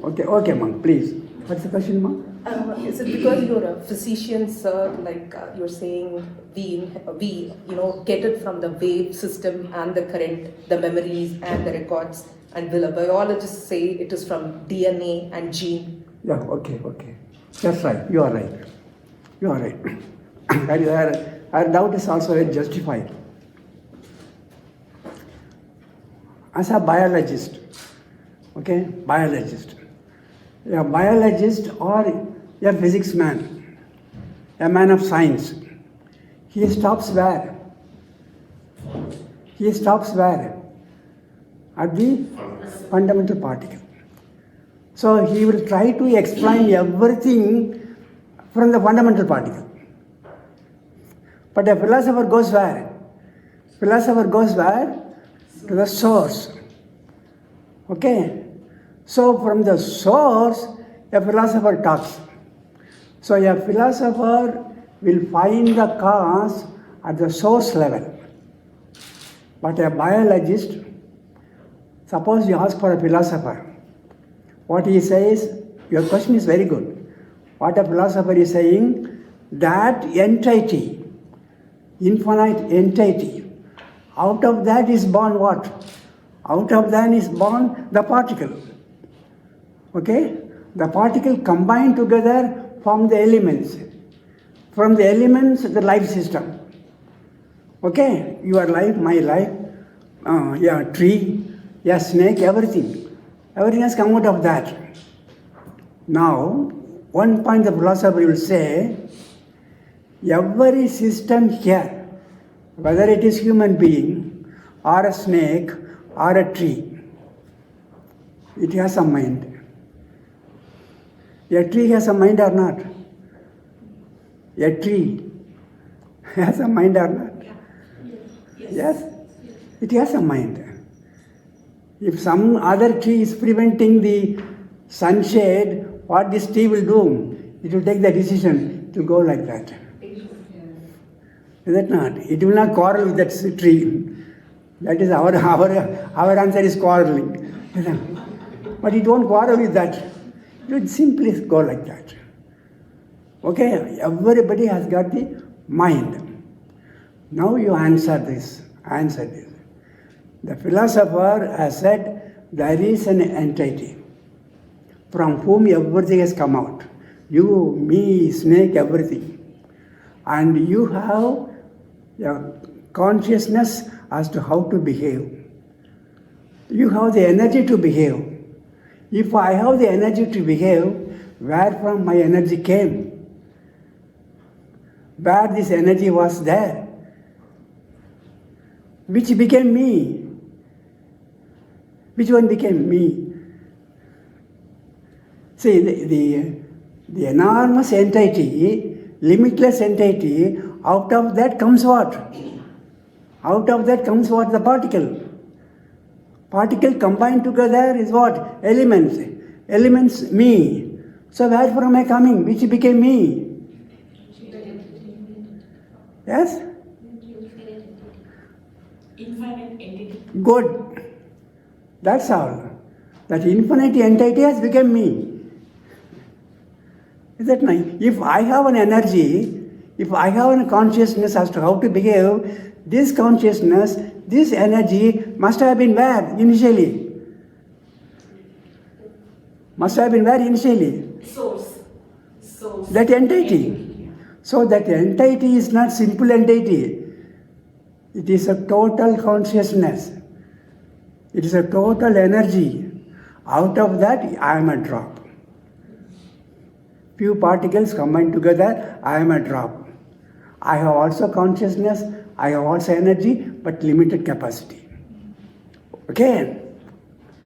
Okay, monk, please. What's the question, monk? Is it because you're a physician, sir? Like you're saying, we get it from the wave system and the current, the memories and the records, and will a biologist say it is from DNA and gene? Yeah, okay. That's right. You are right. Our doubt is also justified. As a biologist, a biologist or a physics man, a man of science, he stops where? At the fundamental particle. So he will try to explain everything from the fundamental particle. But a philosopher goes where? To the source. Okay? So from the source, a philosopher talks. So a philosopher will find the cause at the source level. But a biologist, suppose you ask for a philosopher, what he says, your question is very good. What a philosopher is saying, that entity, infinite entity, out of that is born what? Out of that is born the particle. Okay? The particle combined together form the elements. From the elements, the life system. Okay? Your life, my life, a tree, a snake, everything. Everything has come out of that. Now, one point the philosopher will say, every system here, whether it is human being, or a snake, or a tree, it has a mind. A tree has a mind or not? A tree has a mind or not? Yes? It has a mind. If some other tree is preventing the sunshade, what this tree will do? It will take the decision to go like that. Is that not? It will not quarrel with that tree. That is our answer is quarreling. But it won't quarrel with that. It will simply go like that. Okay? Everybody has got the mind. Now you answer this. The philosopher has said there is an entity from whom everything has come out. You, me, snake, everything. And you have a consciousness as to how to behave. You have the energy to behave. If I have the energy to behave, where from my energy came? Where this energy was there? Which became me? Which one became me? See, the enormous entity, limitless entity, out of that comes what? The particle. Particle combined together is what? Elements. Elements, me. So where from am I coming? Which became me? Yes? Infinite entity. Good. That's all. That infinite entity has become me. Is that nice? If I have an energy, if I have a consciousness as to how to behave, this consciousness, this energy must have been where initially? Source. That entity. So that entity is not simple entity. It is a total consciousness. It is a total energy. Out of that, I am a drop. Few particles combined together, I am a drop. I have also consciousness, I have also energy, but limited capacity. Okay?